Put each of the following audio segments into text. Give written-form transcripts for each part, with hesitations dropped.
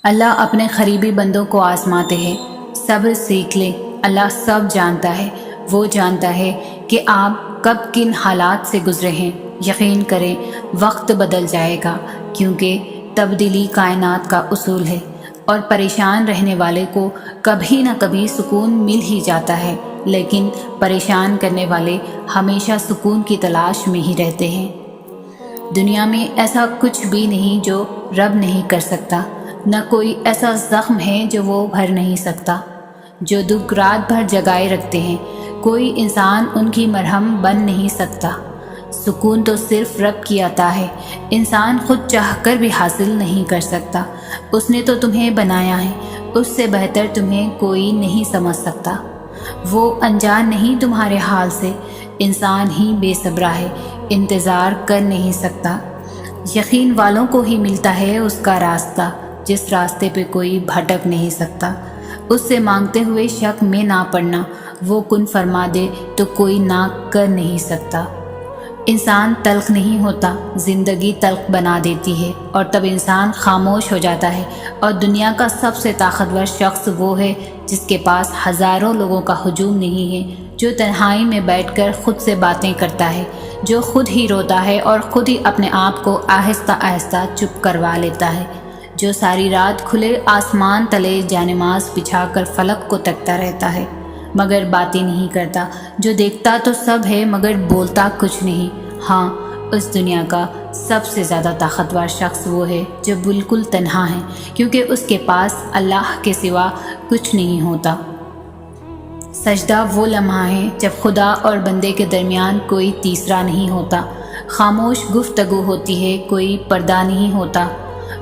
اللہ اپنے قریبی بندوں کو آزماتے ہیں۔ صبر سیکھ لیں، اللہ سب جانتا ہے۔ وہ جانتا ہے کہ آپ کب کن حالات سے گزرے ہیں۔ یقین کریں وقت بدل جائے گا، کیونکہ تبدیلی کائنات کا اصول ہے، اور پریشان رہنے والے کو کبھی نہ کبھی سکون مل ہی جاتا ہے، لیکن پریشان کرنے والے ہمیشہ سکون کی تلاش میں ہی رہتے ہیں۔ دنیا میں ایسا کچھ بھی نہیں جو رب نہیں کر سکتا، نہ کوئی ایسا زخم ہے جو وہ بھر نہیں سکتا۔ جو دکھ رات بھر جگائے رکھتے ہیں، کوئی انسان ان کی مرہم بن نہیں سکتا۔ سکون تو صرف رب کی عطا ہے، انسان خود چاہ کر بھی حاصل نہیں کر سکتا۔ اس نے تو تمہیں بنایا ہے، اس سے بہتر تمہیں کوئی نہیں سمجھ سکتا۔ وہ انجان نہیں تمہارے حال سے، انسان ہی بے صبرا ہے، انتظار کر نہیں سکتا۔ یقین والوں کو ہی ملتا ہے اس کا راستہ، جس راستے پہ کوئی بھٹک نہیں سکتا۔ اس سے مانگتے ہوئے شک میں نہ پڑنا، وہ کن فرما دے تو کوئی نہ کر نہیں سکتا۔ انسان تلخ نہیں ہوتا، زندگی تلخ بنا دیتی ہے، اور تب انسان خاموش ہو جاتا ہے۔ اور دنیا کا سب سے طاقتور شخص وہ ہے جس کے پاس ہزاروں لوگوں کا ہجوم نہیں ہے، جو تنہائی میں بیٹھ کر خود سے باتیں کرتا ہے، جو خود ہی روتا ہے اور خود ہی اپنے آپ کو آہستہ آہستہ چپ کروا لیتا ہے، جو ساری رات کھلے آسمان تلے جانماز بچھا کر فلک کو تکتا رہتا ہے مگر باتیں نہیں کرتا، جو دیکھتا تو سب ہے مگر بولتا کچھ نہیں۔ ہاں، اس دنیا کا سب سے زیادہ طاقتور شخص وہ ہے جو بالکل تنہا ہے، کیونکہ اس کے پاس اللہ کے سوا کچھ نہیں ہوتا۔ سجدہ وہ لمحہ ہے جب خدا اور بندے کے درمیان کوئی تیسرا نہیں ہوتا، خاموش گفتگو ہوتی ہے، کوئی پردہ نہیں ہوتا،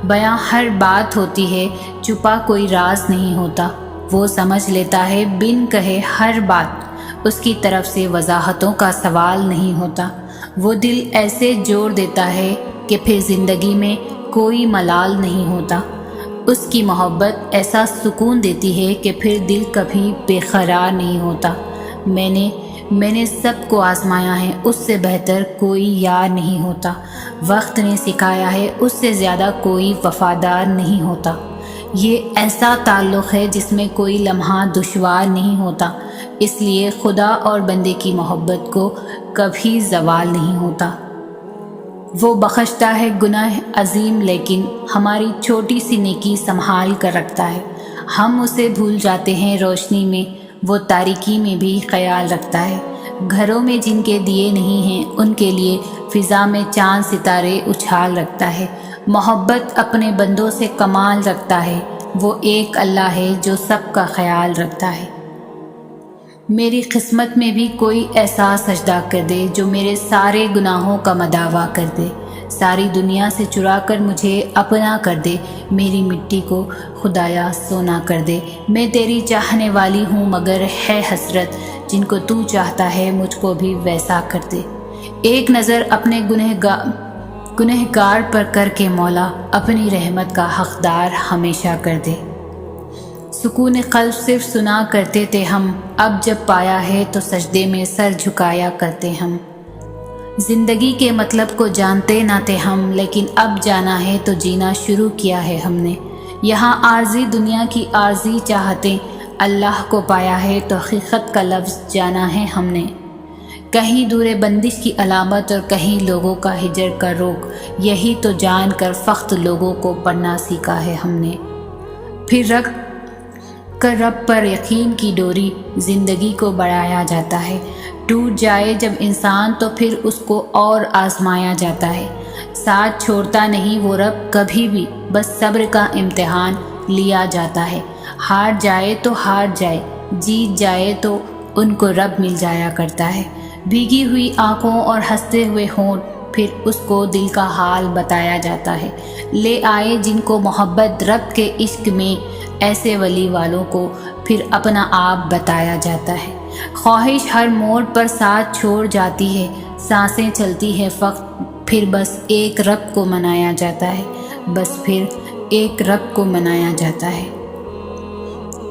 بیاں ہر بات ہوتی ہے، چھپا کوئی راز نہیں ہوتا۔ وہ سمجھ لیتا ہے بن کہے ہر بات، اس کی طرف سے وضاحتوں کا سوال نہیں ہوتا۔ وہ دل ایسے جوڑ دیتا ہے کہ پھر زندگی میں کوئی ملال نہیں ہوتا۔ اس کی محبت ایسا سکون دیتی ہے کہ پھر دل کبھی بے قرار نہیں ہوتا۔ میں نے سب کو آزمایا ہے، اس سے بہتر کوئی یار نہیں ہوتا۔ وقت نے سکھایا ہے اس سے زیادہ کوئی وفادار نہیں ہوتا۔ یہ ایسا تعلق ہے جس میں کوئی لمحہ دشوار نہیں ہوتا، اس لیے خدا اور بندے کی محبت کو کبھی زوال نہیں ہوتا۔ وہ بخشتا ہے گناہ عظیم، لیکن ہماری چھوٹی سی نیکی سنبھال کر رکھتا ہے۔ ہم اسے بھول جاتے ہیں روشنی میں، وہ تاریکی میں بھی خیال رکھتا ہے۔ گھروں میں جن کے دیے نہیں ہیں ان کے لیے فضا میں چاند ستارے اچھال رکھتا ہے۔ محبت اپنے بندوں سے کمال رکھتا ہے، وہ ایک اللہ ہے جو سب کا خیال رکھتا ہے۔ میری قسمت میں بھی کوئی ایسا سجدہ کر دے جو میرے سارے گناہوں کا مداوع کر دے، ساری دنیا سے چرا کر مجھے اپنا کر دے، میری مٹی کو خدایا سونا کر دے۔ میں تیری چاہنے والی ہوں مگر ہے حسرت، جن کو تو چاہتا ہے مجھ کو بھی ویسا کر دے۔ ایک نظر اپنے گنہگار پر کر کے مولا، اپنی رحمت کا حقدار ہمیشہ کر دے۔ سکون قلب صرف سنا کرتے تھے ہم، اب جب پایا ہے تو سجدے میں سر جھکایا کرتے ہم۔ زندگی کے مطلب کو جانتے نہ تھے ہم، لیکن اب جانا ہے تو جینا شروع کیا ہے ہم نے۔ یہاں عارضی دنیا کی عارضی چاہتیں، اللہ کو پایا ہے تو حقیقت کا لفظ جانا ہے ہم نے۔ کہیں دور بندش کی علامت اور کہیں لوگوں کا ہجر کا روک، یہی تو جان کر فقط لوگوں کو پڑھنا سیکھا ہے ہم نے۔ پھر رکھ کر رب پر یقین کی ڈوری، زندگی کو بڑھایا جاتا ہے۔ ٹوٹ جائے جب انسان تو پھر اس کو اور آزمایا جاتا ہے۔ ساتھ چھوڑتا نہیں وہ رب کبھی بھی، بس صبر کا امتحان لیا جاتا ہے۔ ہار جائے تو ہار جائے، جیت جائے تو ان کو رب مل جایا کرتا ہے۔ بھیگی ہوئی آنکھوں اور ہنستے ہوئے ہونٹ، پھر اس کو دل کا حال بتایا جاتا ہے۔ لے آئے جن کو محبت رب کے عشق میں، ایسے ولی والوں کو پھر اپنا آپ بتایا جاتا ہے۔ خواہش ہر موڑ پر ساتھ چھوڑ جاتی ہے، سانسیں چلتی ہے فقط، پھر بس ایک رب کو منایا جاتا ہے، بس پھر ایک رب کو منایا جاتا ہے۔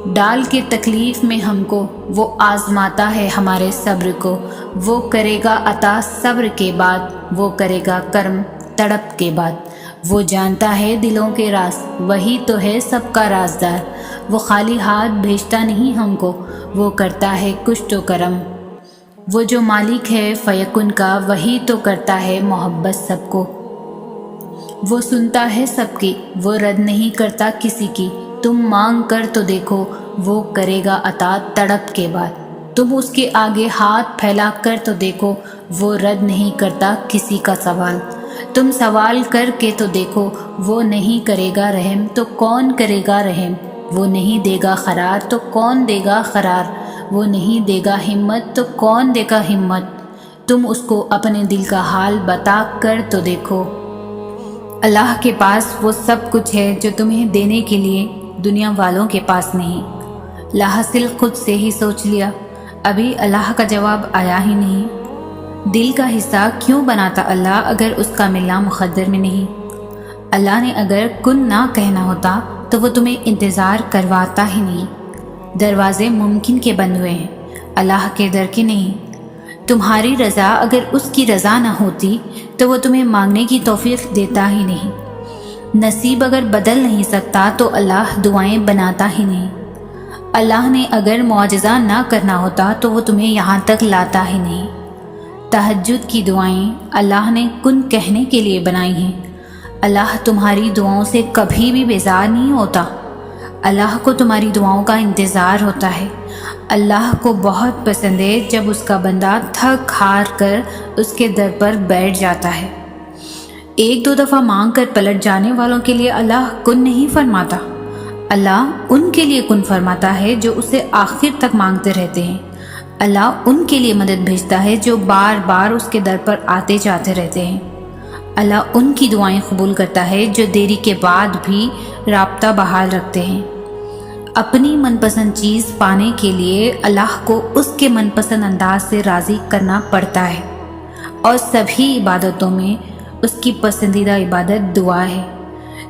ڈال کے تکلیف میں ہم کو، وہ آزماتا ہے ہمارے صبر کو، وہ کرے گا عطا صبر کے بعد، وہ کرے گا کرم تڑپ کے بعد۔ وہ جانتا ہے دلوں کے راز، وہی تو ہے سب کا رازدار، وہ خالی ہاتھ بھیجتا نہیں ہم کو، وہ کرتا ہے کچھ تو کرم۔ وہ جو مالک ہے فیکن کا، وہی تو کرتا ہے محبت سب کو، وہ سنتا ہے سب کی، وہ رد نہیں کرتا کسی کی۔ تم مانگ کر تو دیکھو، وہ کرے گا عطا تڑپ کے بعد۔ تم اس کے آگے ہاتھ پھیلا کر تو دیکھو، وہ رد نہیں کرتا کسی کا سوال۔ تم سوال کر کے تو دیکھو، وہ نہیں کرے گا رحم تو کون کرے گا رحم، وہ نہیں دے گا قرار تو کون دے گا قرار، وہ نہیں دے گا ہمت تو کون دے گا ہمت۔ تم اس کو اپنے دل کا حال بتا کر تو دیکھو۔ اللہ کے پاس وہ سب کچھ ہے جو تمہیں دینے کے لیے دنیا والوں کے پاس نہیں۔ لاحصل خود سے ہی سوچ لیا، ابھی اللہ کا جواب آیا ہی نہیں۔ دل کا حصہ کیوں بناتا اللہ اگر اس کا ملنا مقدر میں نہیں؟ اللہ نے اگر کن نہ کہنا ہوتا تو وہ تمہیں انتظار کرواتا ہی نہیں۔ دروازے ممکن کے بند ہوئے ہیں، اللہ کے در کے نہیں۔ تمہاری رضا اگر اس کی رضا نہ ہوتی تو وہ تمہیں مانگنے کی توفیق دیتا ہی نہیں۔ نصیب اگر بدل نہیں سکتا تو اللہ دعائیں بناتا ہی نہیں۔ اللہ نے اگر معجزہ نہ کرنا ہوتا تو وہ تمہیں یہاں تک لاتا ہی نہیں۔ تہجد کی دعائیں اللہ نے کن کہنے کے لیے بنائی ہیں۔ اللہ تمہاری دعاؤں سے کبھی بھی بیزار نہیں ہوتا۔ اللہ کو تمہاری دعاؤں کا انتظار ہوتا ہے۔ اللہ کو بہت پسند ہے جب اس کا بندہ تھک ہار کر اس کے در پر بیٹھ جاتا ہے۔ ایک دو دفعہ مانگ کر پلٹ جانے والوں کے لیے اللہ کن نہیں فرماتا، اللہ ان کے لیے کن فرماتا ہے جو اسے آخر تک مانگتے رہتے ہیں۔ اللہ ان کے لیے مدد بھیجتا ہے جو بار بار اس کے در پر آتے جاتے رہتے ہیں۔ اللہ ان کی دعائیں قبول کرتا ہے جو دیری کے بعد بھی رابطہ بحال رکھتے ہیں۔ اپنی من پسند چیز پانے کے لیے اللہ کو اس کے من پسند انداز سے راضی کرنا پڑتا ہے، اور سبھی عبادتوں میں اس کی پسندیدہ عبادت دعا ہے۔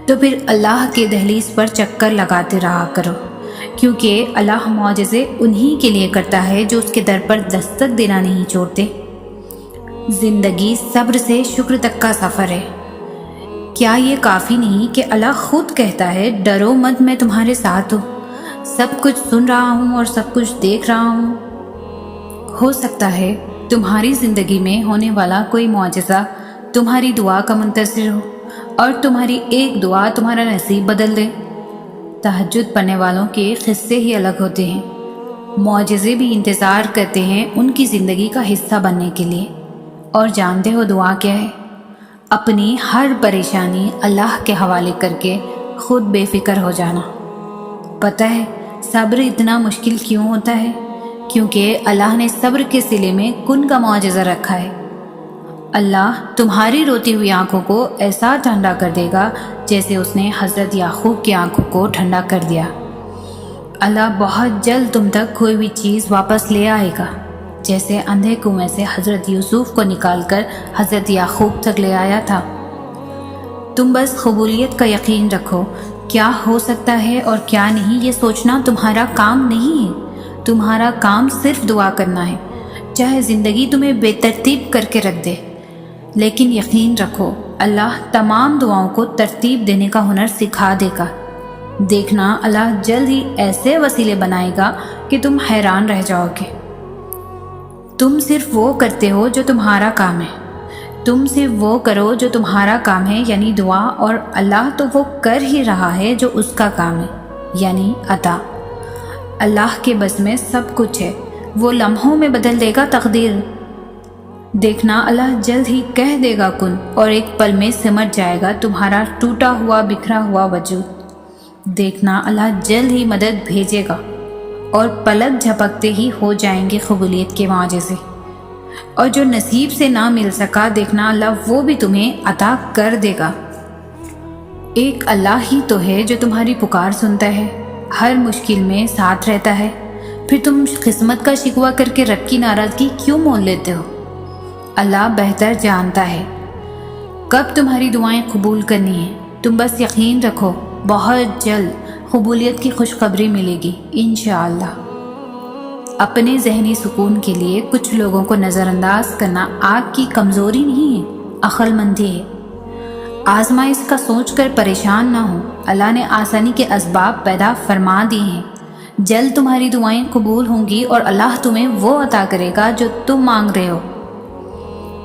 تو پھر اللہ کے دہلیز پر چکر لگاتے رہا کرو، کیونکہ اللہ معجزے انہی کے لیے کرتا ہے جو اس کے در پر دستک دینا نہیں چھوڑتے۔ زندگی صبر سے شکر تک کا سفر ہے۔ کیا یہ کافی نہیں کہ اللہ خود کہتا ہے ڈرو مت، میں تمہارے ساتھ ہوں، سب کچھ سن رہا ہوں اور سب کچھ دیکھ رہا ہوں۔ ہو سکتا ہے تمہاری زندگی میں ہونے والا کوئی معجزہ تمہاری دعا کا منتظر ہو، اور تمہاری ایک دعا تمہارا نصیب بدل دے۔ تہجد پڑھنے والوں کے قصے ہی الگ ہوتے ہیں، معجزے بھی انتظار کرتے ہیں ان کی زندگی کا حصہ بننے کے لیے۔ اور جانتے ہو دعا کیا ہے؟ اپنی ہر پریشانی اللہ کے حوالے کر کے خود بے فکر ہو جانا۔ پتہ ہے صبر اتنا مشکل کیوں ہوتا ہے؟ کیونکہ اللہ نے صبر کے صلے میں کن کا معجزہ رکھا ہے۔ اللہ تمہاری روتی ہوئی آنکھوں کو ایسا ٹھنڈا کر دے گا جیسے اس نے حضرت یعقوب کی آنکھوں کو ٹھنڈا کر دیا۔ اللہ بہت جلد تم تک کوئی بھی چیز واپس لے آئے گا، جیسے اندھے کنویں سے حضرت یوسف کو نکال کر حضرت یعقوب تک لے آیا تھا۔ تم بس قبولیت کا یقین رکھو، کیا ہو سکتا ہے اور کیا نہیں یہ سوچنا تمہارا کام نہیں ہے۔ تمہارا کام صرف دعا کرنا ہے، چاہے زندگی تمہیں بے ترتیب کر کے رکھ دے، لیکن یقین رکھو اللہ تمام دعاؤں کو ترتیب دینے کا ہنر سکھا دے گا۔ دیکھنا اللہ جلد ہی ایسے وسیلے بنائے گا کہ تم حیران رہ جاؤ گے۔ تم صرف وہ کرتے ہو جو تمہارا کام ہے، تم صرف وہ کرو جو تمہارا کام ہے یعنی دعا، اور اللہ تو وہ کر ہی رہا ہے جو اس کا کام ہے یعنی عطا۔ اللہ کے بس میں سب کچھ ہے، وہ لمحوں میں بدل دے گا تقدیر۔ دیکھنا اللہ جلد ہی کہہ دے گا کن، اور ایک پل میں سمٹ جائے گا تمہارا ٹوٹا ہوا بکھرا ہوا وجود۔ دیکھنا اللہ جلد ہی مدد بھیجے گا، اور پلک جھپکتے ہی ہو جائیں گے قبولیت کے معجزے۔ اور جو نصیب سے نہ مل سکا دیکھنا اللہ وہ بھی تمہیں عطا کر دے گا۔ ایک اللہ ہی تو ہے جو تمہاری پکار سنتا ہے، ہر مشکل میں ساتھ رہتا ہے، پھر تم قسمت کا شکوہ کر کے رب کی ناراضگی کیوں مول لیتے ہو؟ اللہ بہتر جانتا ہے کب تمہاری دعائیں قبول کرنی ہیں۔ تم بس یقین رکھو بہت جلد قبولیت کی خوشخبری ملے گی انشاءاللہ۔ اپنے ذہنی سکون کے لیے کچھ لوگوں کو نظر انداز کرنا آپ کی کمزوری نہیں ہے، عقل مندی ہے۔ آزمائش کا سوچ کر پریشان نہ ہو، اللہ نے آسانی کے اسباب پیدا فرما دیے ہیں۔ جلد تمہاری دعائیں قبول ہوں گی اور اللہ تمہیں وہ عطا کرے گا جو تم مانگ رہے ہو۔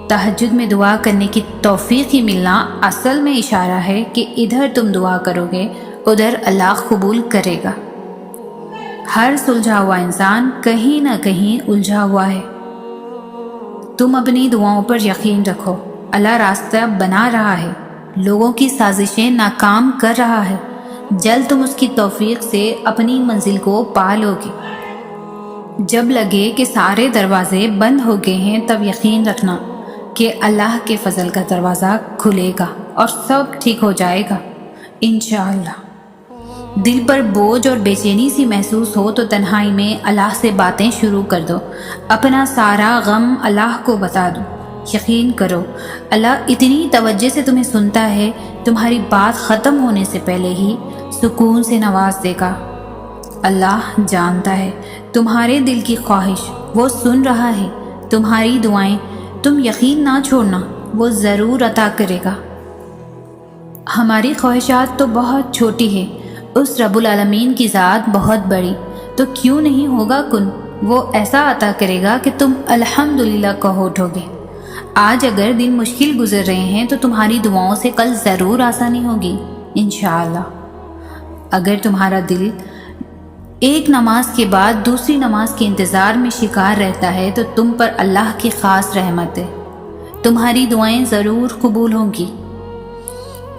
تہجد میں دعا کرنے کی توفیق ہی ملنا اصل میں اشارہ ہے کہ ادھر تم دعا کرو گے ادھر اللہ قبول کرے گا۔ ہر سلجھا ہوا انسان کہیں نہ کہیں الجھا ہوا ہے۔ تم اپنی دعاؤں پر یقین رکھو، اللہ راستہ بنا رہا ہے، لوگوں کی سازشیں ناکام کر رہا ہے۔ جلد تم اس کی توفیق سے اپنی منزل کو پا لو گے۔ جب لگے کہ سارے دروازے بند ہو گئے ہیں تب یقین رکھنا کہ اللہ کے فضل کا دروازہ کھلے گا اور سب ٹھیک ہو جائے گا انشاءاللہ۔ دل پر بوجھ اور بے چینی سی محسوس ہو تو تنہائی میں اللہ سے باتیں شروع کر دو، اپنا سارا غم اللہ کو بتا دو۔ یقین کرو اللہ اتنی توجہ سے تمہیں سنتا ہے، تمہاری بات ختم ہونے سے پہلے ہی سکون سے نواز دے گا۔ اللہ جانتا ہے تمہارے دل کی خواہش، وہ سن رہا ہے تمہاری دعائیں، تم یقین نہ چھوڑنا، وہ ضرور عطا کرے گا۔ ہماری خواہشات تو بہت چھوٹی ہے، اس رب العالمین کی ذات بہت بڑی، تو کیوں نہیں ہوگا کن، وہ ایسا عطا کرے گا کہ تم الحمدللہ کہو اٹھو گے۔ آج اگر دن مشکل گزر رہے ہیں تو تمہاری دعاؤں سے کل ضرور آسانی ہوگی انشاءاللہ۔ اگر تمہارا دل ایک نماز کے بعد دوسری نماز کے انتظار میں شکار رہتا ہے تو تم پر اللہ کی خاص رحمت ہے، تمہاری دعائیں ضرور قبول ہوں گی۔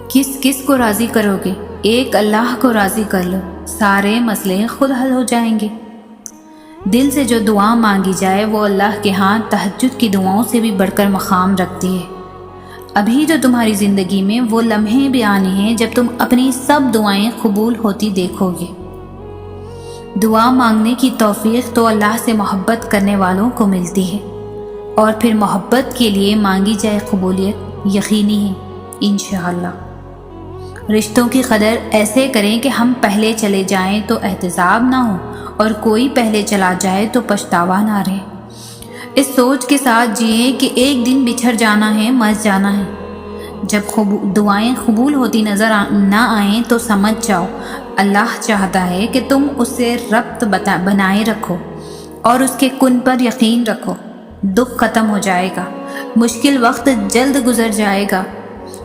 کس کس کو راضی کرو گے؟ ایک اللہ کو راضی کر لو، سارے مسئلے خود حل ہو جائیں گے۔ دل سے جو دعا مانگی جائے وہ اللہ کے ہاں تہجد کی دعاؤں سے بھی بڑھ کر مقام رکھتی ہے۔ ابھی جو تمہاری زندگی میں وہ لمحے بھی آنے ہیں جب تم اپنی سب دعائیں قبول ہوتی دیکھو گے۔ دعا مانگنے کی توفیق تو اللہ سے محبت کرنے والوں کو ملتی ہے، اور پھر محبت کے لیے مانگی جائے قبولیت یقینی ہے انشاءاللہ۔ رشتوں کی قدر ایسے کریں کہ ہم پہلے چلے جائیں تو احتساب نہ ہو اور کوئی پہلے چلا جائے تو پچھتاوا نہ رہے۔ اس سوچ کے ساتھ جئیں کہ ایک دن بچھڑ جانا ہے، مر جانا ہے۔ جب دعائیں قبول ہوتی نظر نہ آئیں تو سمجھ جاؤ اللہ چاہتا ہے کہ تم اس سے ربط بنائے رکھو اور اس کے کن پر یقین رکھو۔ دکھ ختم ہو جائے گا، مشکل وقت جلد گزر جائے گا۔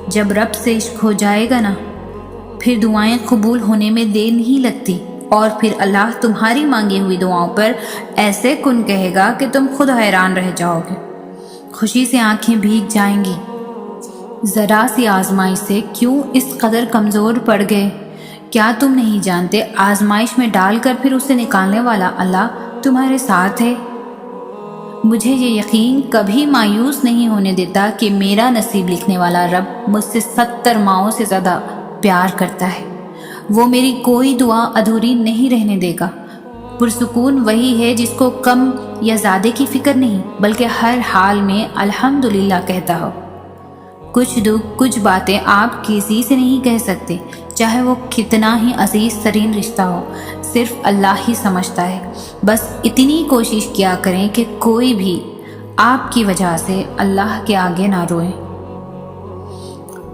جب رب سے عشق ہو جائے گا نا، پھر دعائیں قبول ہونے میں دیر نہیں لگتی، اور پھر اللہ تمہاری مانگی ہوئی دعاؤں پر ایسے کن کہے گا کہ تم خود حیران رہ جاؤ گے، خوشی سے آنکھیں بھیگ جائیں گی۔ ذرا سی آزمائش سے کیوں اس قدر کمزور پڑ گئے؟ کیا تم نہیں جانتے آزمائش میں ڈال کر پھر اسے نکالنے والا اللہ تمہارے ساتھ ہے؟ مجھے یہ یقین کبھی مایوس نہیں ہونے دیتا کہ میرا نصیب لکھنے والا رب مجھ سے 70 ماؤں سے زیادہ پیار کرتا ہے۔ وہ میری کوئی دعا ادھوری نہیں رہنے دے گا۔ پرسکون وہی ہے جس کو کم یا زیادہ کی فکر نہیں، بلکہ ہر حال میں الحمدللہ کہتا ہو۔ کچھ دکھ، کچھ باتیں آپ کسی سے نہیں کہہ سکتے، چاہے وہ کتنا ہی عزیز ترین رشتہ ہو، صرف اللہ ہی سمجھتا ہے۔ بس اتنی کوشش کیا کریں کہ کوئی بھی آپ کی وجہ سے اللہ کے آگے نہ روئے۔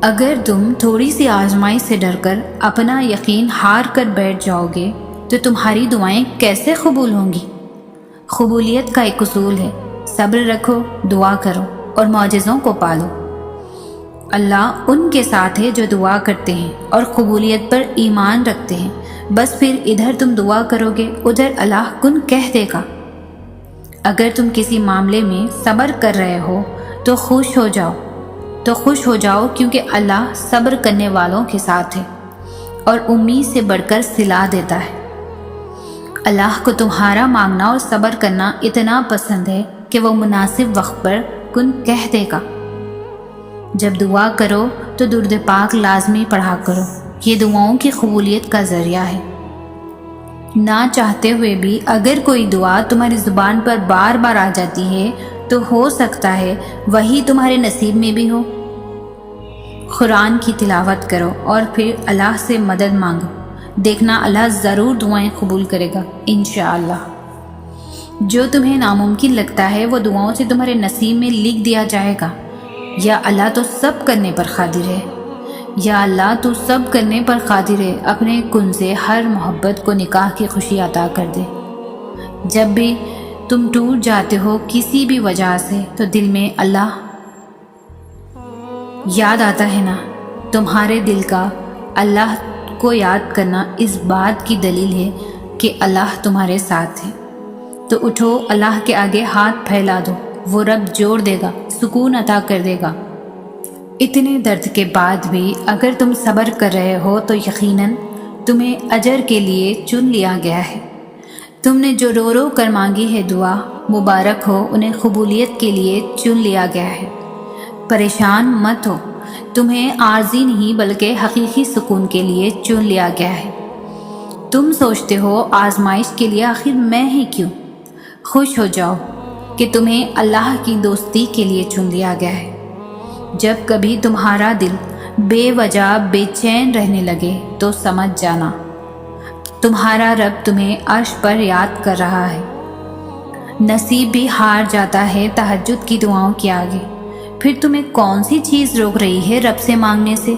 اگر تم تھوڑی سی آزمائش سے ڈر کر اپنا یقین ہار کر بیٹھ جاؤ گے تو تمہاری دعائیں کیسے قبول ہوں گی؟ قبولیت کا ایک اصول ہے، صبر رکھو، دعا کرو اور معجزوں کو پالو۔ اللہ ان کے ساتھ ہے جو دعا کرتے ہیں اور قبولیت پر ایمان رکھتے ہیں۔ بس پھر ادھر تم دعا کرو گے ادھر اللہ کن کہہ دے گا۔ اگر تم کسی معاملے میں صبر کر رہے ہو تو خوش ہو جاؤ کیونکہ اللہ صبر کرنے والوں کے ساتھ ہے اور امید سے بڑھ کر صلہ دیتا ہے۔ اللہ کو تمہارا مانگنا اور صبر کرنا اتنا پسند ہے کہ وہ مناسب وقت پر کن کہہ دے گا۔ جب دعا کرو تو درود پاک لازمی پڑھا کرو، یہ دعاؤں کی قبولیت کا ذریعہ ہے۔ نہ چاہتے ہوئے بھی اگر کوئی دعا تمہاری زبان پر بار بار آ جاتی ہے تو ہو سکتا ہے وہی تمہارے نصیب میں بھی ہو۔ قرآن کی تلاوت کرو اور پھر اللہ سے مدد مانگو، دیکھنا اللہ ضرور دعائیں قبول کرے گا انشاءاللہ۔ جو تمہیں ناممکن لگتا ہے وہ دعاؤں سے تمہارے نصیب میں لکھ دیا جائے گا۔ یا اللہ تو سب کرنے پر قادر ہے، یا اللہ تو سب کرنے پر قادر ہے، اپنے کن سے ہر محبت کو نکاح کی خوشی عطا کر دے۔ جب بھی تم ٹوٹ جاتے ہو کسی بھی وجہ سے تو دل میں اللہ یاد آتا ہے نا، تمہارے دل کا اللہ کو یاد کرنا اس بات کی دلیل ہے کہ اللہ تمہارے ساتھ ہے۔ تو اٹھو، اللہ کے آگے ہاتھ پھیلا دو، وہ رب جوڑ دے گا، سکون عطا کر دے گا۔ اتنے درد کے بعد بھی اگر تم صبر کر رہے ہو تو یقیناً تمہیں اجر کے لیے چن لیا گیا ہے۔ تم نے جو رو رو کر مانگی ہے دعا، مبارک ہو، انہیں قبولیت کے لیے چن لیا گیا ہے۔ پریشان مت ہو، تمہیں عارضی نہیں بلکہ حقیقی سکون کے لیے چن لیا گیا ہے۔ تم سوچتے ہو آزمائش کے لیے آخر میں ہی کیوں؟ خوش ہو جاؤ کہ تمہیں اللہ کی دوستی کے لیے چن لیا گیا ہے۔ جب کبھی تمہارا دل بے وجہ بے چین رہنے لگے تو سمجھ جانا تمہارا رب تمہیں عرش پر یاد کر رہا ہے۔ نصیب بھی ہار جاتا ہے تہجد کی دعاؤں کے آگے، پھر تمہیں کون سی چیز روک رہی ہے رب سے مانگنے سے؟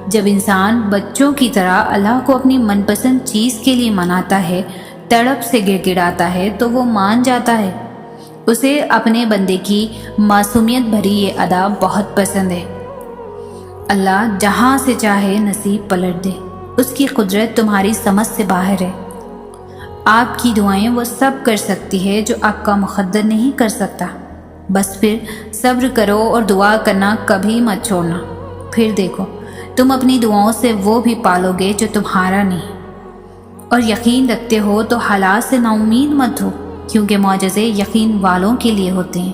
جب انسان بچوں کی طرح اللہ کو اپنی من پسند چیز کے لیے مناتا ہے، تڑپ سے گڑ گڑاتا ہے تو وہ مان جاتا ہے۔ اسے اپنے بندے کی معصومیت بھری یہ ادا بہت پسند ہے۔ اللہ جہاں سے چاہے نصیب پلٹ دے، اس کی قدرت تمہاری سمجھ سے باہر ہے۔ آپ کی دعائیں وہ سب کر سکتی ہے جو آپ کا مقدر نہیں کر سکتا۔ بس پھر صبر کرو اور دعا کرنا کبھی مت چھوڑنا، پھر دیکھو تم اپنی دعاؤں سے وہ بھی پالو گے جو تمہارا نہیں۔ اور یقین رکھتے ہو تو حالات سے نا امید مت ہو، کیونکہ معجزے یقین والوں کے لیے ہوتے ہیں۔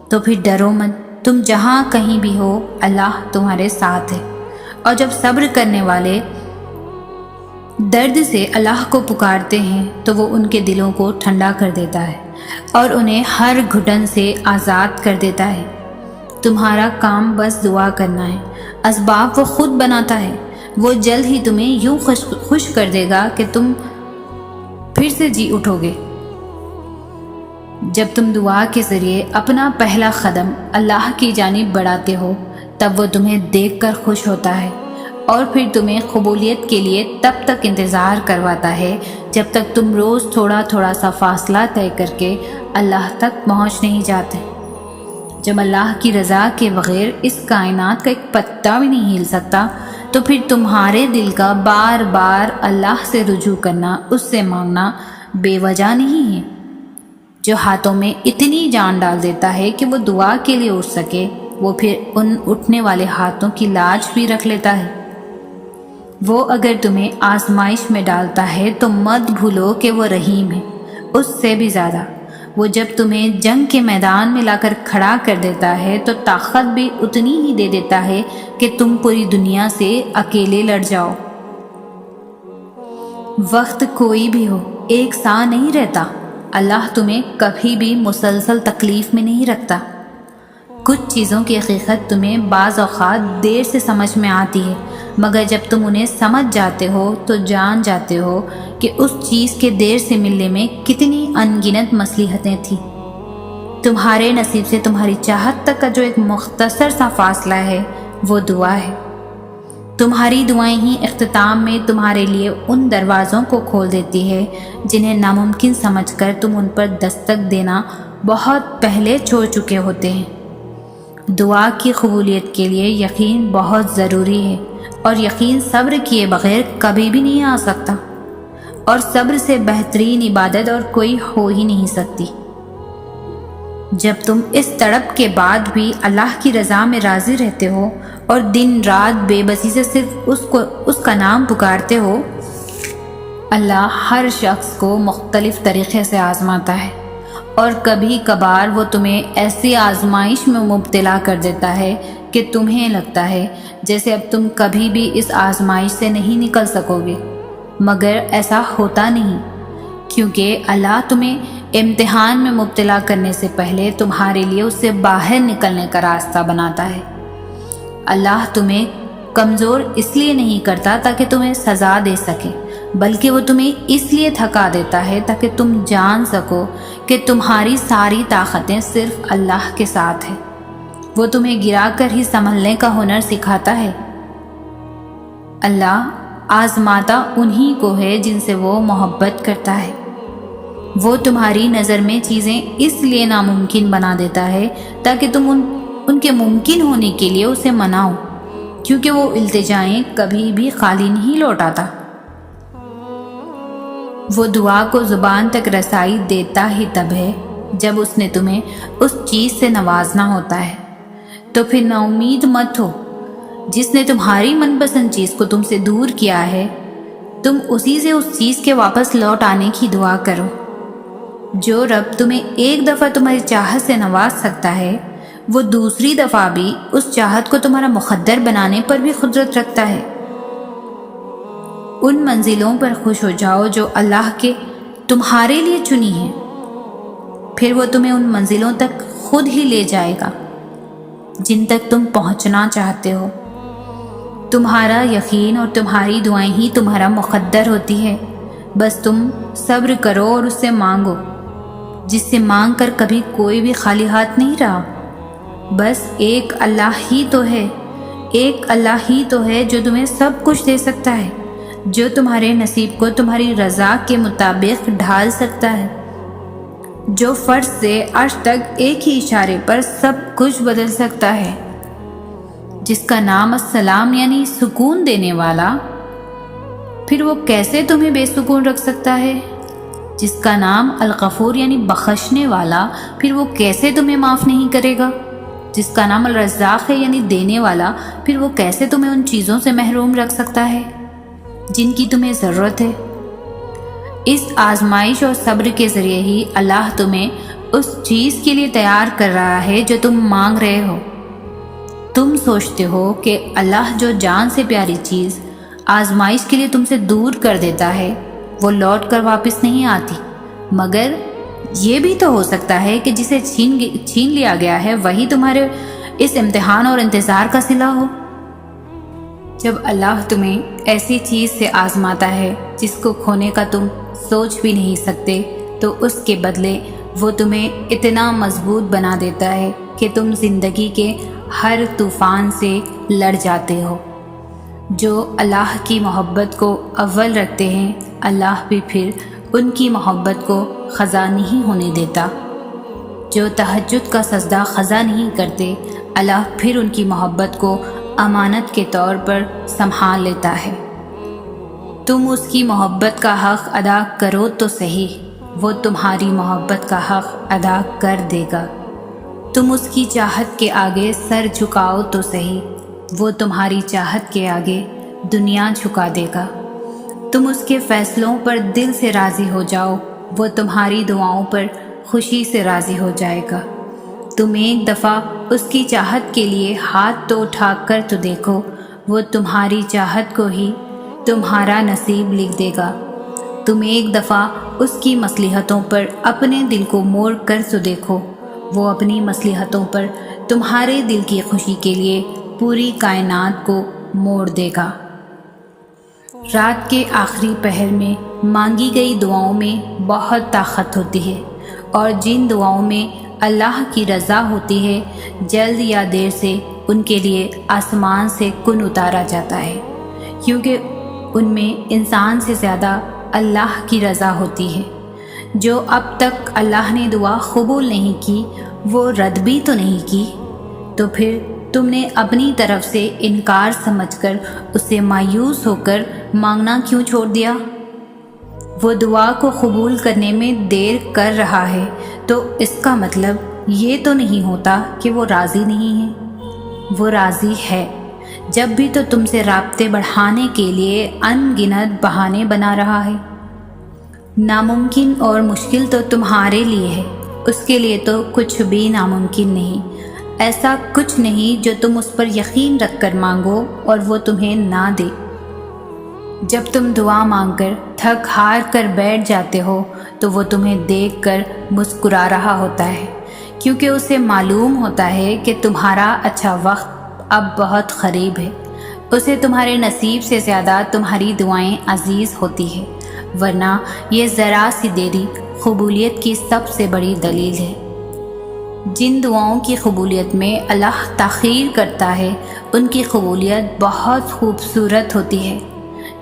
تو پھر ڈرو مت، تم جہاں کہیں بھی ہو اللہ تمہارے ساتھ ہے۔ اور جب صبر کرنے والے درد سے اللہ کو پکارتے ہیں تو وہ ان کے دلوں کو ٹھنڈا کر دیتا ہے اور انہیں ہر گھٹن سے آزاد کر دیتا ہے۔ تمہارا کام بس دعا کرنا ہے، اسباب وہ خود بناتا ہے۔ وہ جلد ہی تمہیں یوں خوش کر دے گا کہ تم پھر سے جی اٹھو گے۔ جب تم دعا کے ذریعے اپنا پہلا قدم اللہ کی جانب بڑھاتے ہو تب وہ تمہیں دیکھ کر خوش ہوتا ہے، اور پھر تمہیں قبولیت کے لیے تب تک انتظار کرواتا ہے جب تک تم روز تھوڑا تھوڑا سا فاصلہ طے کر کے اللہ تک پہنچ نہیں جاتے۔ جب اللہ کی رضا کے بغیر اس کائنات کا ایک پتا بھی نہیں ہل سکتا تو پھر تمہارے دل کا بار بار اللہ سے رجوع کرنا، اس سے مانگنا بے وجہ نہیں ہے۔ جو ہاتھوں میں اتنی جان ڈال دیتا ہے کہ وہ دعا کے لیے اٹھ سکے، وہ پھر ان اٹھنے والے ہاتھوں کی لاج بھی رکھ لیتا ہے۔ وہ اگر تمہیں آزمائش میں ڈالتا ہے تو مت بھولو کہ وہ رحیم ہے، اس سے بھی زیادہ۔ وہ جب تمہیں جنگ کے میدان میں لا کر کھڑا کر دیتا ہے تو طاقت بھی اتنی ہی دے دیتا ہے کہ تم پوری دنیا سے اکیلے لڑ جاؤ۔ وقت کوئی بھی ہو ایک سا نہیں رہتا، اللہ تمہیں کبھی بھی مسلسل تکلیف میں نہیں رکھتا۔ کچھ چیزوں کی حقیقت تمہیں بعض اوقات دیر سے سمجھ میں آتی ہے، مگر جب تم انہیں سمجھ جاتے ہو تو جان جاتے ہو کہ اس چیز کے دیر سے ملنے میں کتنی ان گنت مصلحتیں تھیں۔ تمہارے نصیب سے تمہاری چاہت تک کا جو ایک مختصر سا فاصلہ ہے وہ دعا ہے۔ تمہاری دعائیں ہی اختتام میں تمہارے لیے ان دروازوں کو کھول دیتی ہے جنہیں ناممکن سمجھ کر تم ان پر دستک دینا بہت پہلے چھوڑ چکے ہوتے ہیں۔ دعا کی قبولیت کے لیے یقین بہت ضروری ہے، اور یقین صبر کیے بغیر کبھی بھی نہیں آ سکتا، اور صبر سے بہترین عبادت اور کوئی ہو ہی نہیں سکتی۔ جب تم اس تڑپ کے بعد بھی اللہ کی رضا میں راضی رہتے ہو اور دن رات بے بسی سے صرف اس کا نام پکارتے ہو، اللہ ہر شخص کو مختلف طریقے سے آزماتا ہے، اور کبھی کبھار وہ تمہیں ایسی آزمائش میں مبتلا کر دیتا ہے کہ تمہیں لگتا ہے جیسے اب تم کبھی بھی اس آزمائش سے نہیں نکل سکو گے، مگر ایسا ہوتا نہیں، کیونکہ اللہ تمہیں امتحان میں مبتلا کرنے سے پہلے تمہارے لیے اس سے باہر نکلنے کا راستہ بناتا ہے۔ اللہ تمہیں کمزور اس لیے نہیں کرتا تاکہ تمہیں سزا دے سکے، بلکہ وہ تمہیں اس لیے تھکا دیتا ہے تاکہ تم جان سکو کہ تمہاری ساری طاقتیں صرف اللہ کے ساتھ ہیں۔ وہ تمہیں گرا کر ہی سنبھلنے کا ہنر سکھاتا ہے۔ اللہ آزماتا انہی کو ہے جن سے وہ محبت کرتا ہے۔ وہ تمہاری نظر میں چیزیں اس لیے ناممکن بنا دیتا ہے تاکہ تم ان کے ممکن ہونے کے لیے اسے مناؤ، کیونکہ وہ التجائیں کبھی بھی خالی نہیں لوٹاتا۔ وہ دعا کو زبان تک رسائی دیتا ہی تب ہے جب اس نے تمہیں اس چیز سے نوازنا ہوتا ہے۔ تو پھر نا امید مت ہو۔ جس نے تمہاری من پسند چیز کو تم سے دور کیا ہے، تم اسی سے اس چیز کے واپس لوٹ آنے کی دعا کرو۔ جو رب تمہیں ایک دفعہ تمہاری چاہت سے نواز سکتا ہے، وہ دوسری دفعہ بھی اس چاہت کو تمہارا مقدر بنانے پر بھی قدرت رکھتا ہے۔ ان منزلوں پر خوش ہو جاؤ جو اللہ کے تمہارے لیے چنی ہیں، پھر وہ تمہیں ان منزلوں تک خود ہی لے جائے گا جن تک تم پہنچنا چاہتے ہو۔ تمہارا یقین اور تمہاری دعائیں ہی تمہارا مقدر ہوتی ہے۔ بس تم صبر کرو اور اس سے مانگو، جس سے مانگ کر کبھی کوئی بھی خالی ہاتھ نہیں رہا۔ بس ایک اللہ ہی تو ہے، ایک اللہ ہی تو ہے جو تمہیں سب کچھ دے سکتا ہے، جو تمہارے نصیب کو تمہاری رضا کے مطابق ڈھال سکتا ہے، جو فرش سے عرش تک ایک ہی اشارے پر سب کچھ بدل سکتا ہے، جس کا نام السلام یعنی سکون دینے والا، پھر وہ کیسے تمہیں بے سکون رکھ سکتا ہے؟ جس کا نام الغفور یعنی بخشنے والا، پھر وہ کیسے تمہیں معاف نہیں کرے گا؟ جس کا نام الرزاق ہے یعنی دینے والا، پھر وہ کیسے تمہیں ان چیزوں سے محروم رکھ سکتا ہے جن کی تمہیں ضرورت ہے؟ اس آزمائش اور صبر کے ذریعے ہی اللہ تمہیں اس چیز کے لیے تیار کر رہا ہے جو تم مانگ رہے ہو۔ تم سوچتے ہو کہ اللہ جو جان سے پیاری چیز آزمائش کے لیے تم سے دور کر دیتا ہے وہ لوٹ کر واپس نہیں آتی، مگر یہ بھی تو ہو سکتا ہے کہ جسے چھین لیا گیا ہے وہی تمہارے اس امتحان اور انتظار کا صلہ ہو۔ جب اللہ تمہیں ایسی چیز سے آزماتا ہے جس کو کھونے کا تم سوچ بھی نہیں سکتے، تو اس کے بدلے وہ تمہیں اتنا مضبوط بنا دیتا ہے کہ تم زندگی کے ہر طوفان سے لڑ جاتے ہو۔ جو اللہ کی محبت کو اول رکھتے ہیں، اللہ بھی پھر ان کی محبت کو خزا نہیں ہونے دیتا۔ جو تہجد کا سجدہ خزا نہیں کرتے، اللہ پھر ان کی محبت کو امانت کے طور پر سنبھال لیتا ہے۔ تم اس کی محبت کا حق ادا کرو تو صحیح، وہ تمہاری محبت کا حق ادا کر دے گا۔ تم اس کی چاہت کے آگے سر جھکاؤ تو صحیح، وہ تمہاری چاہت کے آگے دنیا جھکا دے گا۔ تم اس کے فیصلوں پر دل سے راضی ہو جاؤ، وہ تمہاری دعاؤں پر خوشی سے راضی ہو جائے گا۔ تم ایک دفعہ اس کی چاہت کے لیے ہاتھ تو اٹھا کر تو دیکھو، وہ تمہاری چاہت کو ہی تمہارا نصیب لکھ دے گا۔ تم ایک دفعہ اس کی مصلحتوں پر اپنے دل کو موڑ کر تو دیکھو، وہ اپنی مصلحتوں پر تمہارے دل کی خوشی کے لیے پوری کائنات کو موڑ دے گا۔ رات کے آخری پہر میں مانگی گئی دعاؤں میں بہت طاقت ہوتی ہے، اور جن دعاؤں میں اللہ کی رضا ہوتی ہے، جلد یا دیر سے ان کے لیے آسمان سے کن اتارا جاتا ہے، کیونکہ ان میں انسان سے زیادہ اللہ کی رضا ہوتی ہے۔ جو اب تک اللہ نے دعا قبول نہیں کی، وہ رد بھی تو نہیں کی، تو پھر تم نے اپنی طرف سے انکار سمجھ کر اسے مایوس ہو کر مانگنا کیوں چھوڑ دیا؟ وہ دعا کو قبول کرنے میں دیر کر رہا ہے تو اس کا مطلب یہ تو نہیں ہوتا کہ وہ راضی نہیں ہے۔ وہ راضی ہے، جب بھی تو تم سے رابطے بڑھانے کے لیے ان گنت بہانے بنا رہا ہے۔ ناممکن اور مشکل تو تمہارے لیے ہے، اس کے لیے تو کچھ بھی ناممکن نہیں۔ ایسا کچھ نہیں جو تم اس پر یقین رکھ کر مانگو اور وہ تمہیں نہ دے۔ جب تم دعا مانگ کر تھک ہار کر بیٹھ جاتے ہو تو وہ تمہیں دیکھ کر مسکرا رہا ہوتا ہے، کیونکہ اسے معلوم ہوتا ہے کہ تمہارا اچھا وقت اب بہت قریب ہے۔ اسے تمہارے نصیب سے زیادہ تمہاری دعائیں عزیز ہوتی ہیں، ورنہ یہ ذرا سی دیری قبولیت کی سب سے بڑی دلیل ہے۔ جن دعاؤں کی قبولیت میں اللہ تاخیر کرتا ہے ان کی قبولیت بہت خوبصورت ہوتی ہے،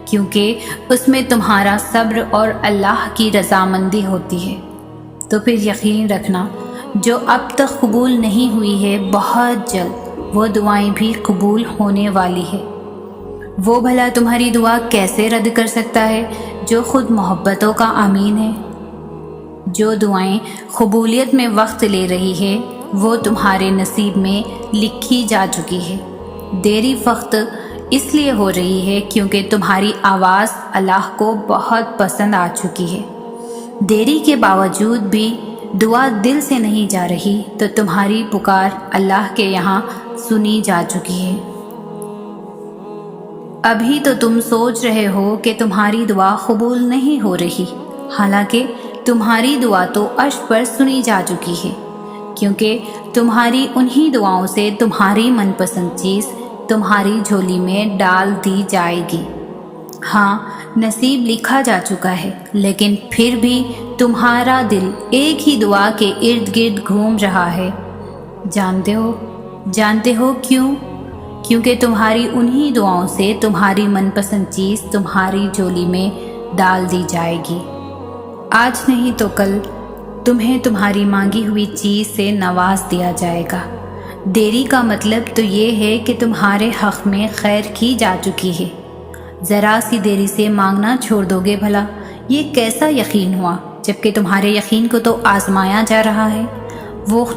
کیونکہ اس میں تمہارا صبر اور اللہ کی رضامندی ہوتی ہے۔ تو پھر یقین رکھنا، جو اب تک قبول نہیں ہوئی ہے بہت جلد وہ دعائیں بھی قبول ہونے والی ہے۔ وہ بھلا تمہاری دعا کیسے رد کر سکتا ہے جو خود محبتوں کا امین ہے؟ جو دعائیں قبولیت میں وقت لے رہی ہے وہ تمہارے نصیب میں لکھی جا چکی ہے۔ دیری وقت اس لیے ہو رہی ہے کیونکہ تمہاری آواز اللہ کو بہت پسند آ چکی ہے۔ دیری کے باوجود بھی دعا دل سے نہیں جا رہی تو تمہاری پکار اللہ کے یہاں سنی جا چکی ہے۔ ابھی تو تم سوچ رہے ہو کہ تمہاری دعا قبول نہیں ہو رہی، حالانکہ تمہاری دعا تو عرش پر سنی جا چکی ہے، کیونکہ تمہاری انہی دعاؤں سے تمہاری من پسند چیز تمہاری جھولی میں ڈال دی جائے گی۔ ہاں، نصیب لکھا جا چکا ہے، لیکن پھر بھی تمہارا دل ایک ہی دعا کے ارد گرد گھوم رہا ہے۔ جانتے ہو کیوں؟ کیونکہ تمہاری انہی دعاؤں سے تمہاری من پسند چیز تمہاری جھولی میں ڈال دی جائے گی۔ آج نہیں تو کل تمہیں تمہاری مانگی ہوئی چیز سے نواز دیا جائے گا۔ دیری کا مطلب تو یہ ہے کہ تمہارے حق میں خیر کی جا چکی ہے۔ ذرا سی دیری سے مانگنا چھوڑ دو گے بھلا؟ یہ کیسا یقین ہوا، جبکہ تمہارے یقین کو تو آزمایا جا رہا ہے۔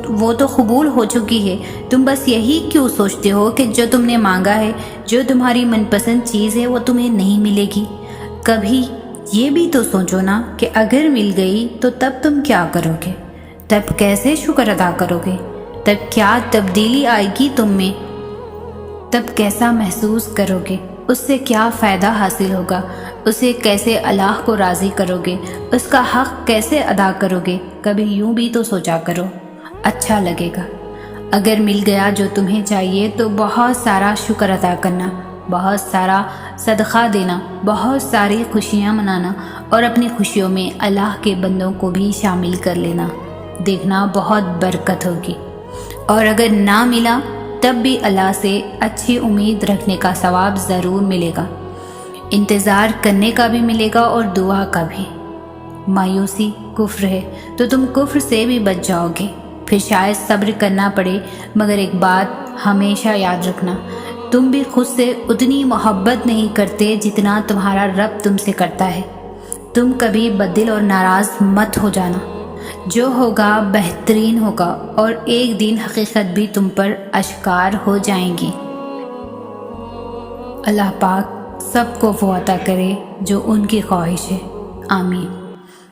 وہ تو قبول ہو چکی ہے، تم بس یہی کیوں سوچتے ہو کہ جو تم نے مانگا ہے، جو تمہاری من پسند چیز ہے وہ تمہیں نہیں ملے گی؟ کبھی یہ بھی تو سوچو نا کہ اگر مل گئی تو تب تم کیا کرو گے؟ تب کیسے شکر ادا کرو گے؟ تب کیا تبدیلی آئے گی تم میں؟ تب کیسا محسوس کرو گے؟ اس سے کیا فائدہ حاصل ہوگا؟ اسے کیسے اللہ کو راضی کرو گے؟ اس کا حق کیسے ادا کرو گے؟ کبھی یوں بھی تو سوچا کرو، اچھا لگے گا۔ اگر مل گیا جو تمہیں چاہیے تو بہت سارا شکر ادا کرنا، بہت سارا صدقہ دینا، بہت ساری خوشیاں منانا اور اپنی خوشیوں میں اللہ کے بندوں کو بھی شامل کر لینا۔ دیکھنا بہت برکت ہوگی۔ اور اگر نہ ملا تب بھی اللہ سے اچھی امید رکھنے کا ثواب ضرور ملے گا، انتظار کرنے کا بھی ملے گا اور دعا کا بھی۔ مایوسی کفر ہے تو تم کفر سے بھی بچ جاؤ گے۔ پھر شاید صبر کرنا پڑے، مگر ایک بات ہمیشہ یاد رکھنا، تم بھی خود سے اتنی محبت نہیں کرتے جتنا تمہارا رب تم سے کرتا ہے۔ تم کبھی بدل اور ناراض مت ہو جانا، جو ہوگا بہترین ہوگا اور ایک دن حقیقت بھی تم پر اشکار ہو جائیں گی۔ اللہ پاک سب کو وہ عطا کرے جو ان کی خواہش ہے، آمین۔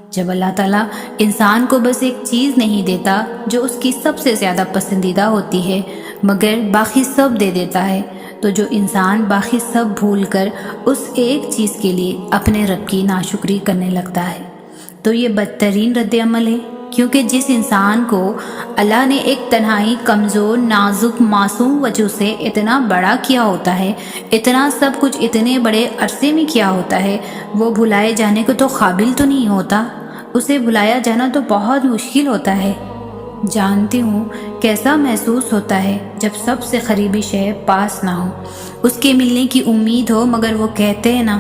جب اللہ تعالیٰ انسان کو بس ایک چیز نہیں دیتا جو اس کی سب سے زیادہ پسندیدہ ہوتی ہے، مگر باقی سب دے دیتا ہے، تو جو انسان باقی سب بھول کر اس ایک چیز کے لیے اپنے رب کی ناشکری کرنے لگتا ہے تو یہ بدترین رد عمل ہے، کیونکہ جس انسان کو اللہ نے ایک تنہائی کمزور نازک معصوم وجہ سے اتنا بڑا کیا ہوتا ہے، اتنا سب کچھ اتنے بڑے عرصے میں کیا ہوتا ہے، وہ بھلائے جانے کو تو قابل تو نہیں ہوتا، اسے بھلایا جانا تو بہت مشکل ہوتا ہے۔ جانتی ہوں کیسا محسوس ہوتا ہے جب سب سے قریبی شے پاس نہ ہو، اس کے ملنے کی امید ہو، مگر وہ کہتے ہیں نا،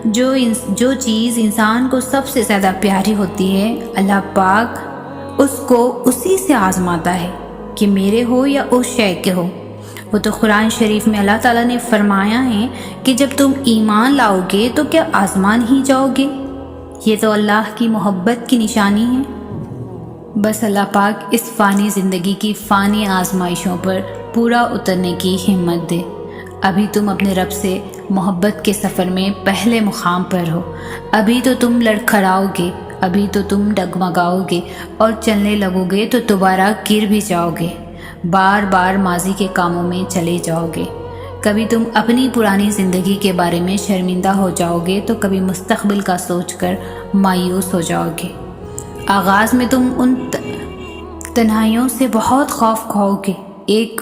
جو چیز انسان کو سب سے زیادہ پیاری ہوتی ہے، اللہ پاک اس کو اسی سے آزماتا ہے کہ میرے ہو یا اس شے کے ہو۔ وہ تو قرآن شریف میں اللہ تعالیٰ نے فرمایا ہے کہ جب تم ایمان لاؤ گے تو کیا آزمان ہی جاؤ گے؟ یہ تو اللہ کی محبت کی نشانی ہے۔ بس اللہ پاک اس فانی زندگی کی فانی آزمائشوں پر پورا اترنے کی ہمت دے۔ ابھی تم اپنے رب سے محبت کے سفر میں پہلے مقام پر ہو، ابھی تو تم لڑکھڑاؤ گے، ابھی تو تم ڈگمگاؤ گے اور چلنے لگو گے تو دوبارہ گر بھی جاؤ گے، بار بار ماضی کے کاموں میں چلے جاؤ گے۔ کبھی تم اپنی پرانی زندگی کے بارے میں شرمندہ ہو جاؤ گے تو کبھی مستقبل کا سوچ کر مایوس ہو جاؤ گے۔ آغاز میں تم ان تنہائیوں سے بہت خوف کھاؤ گے، ایک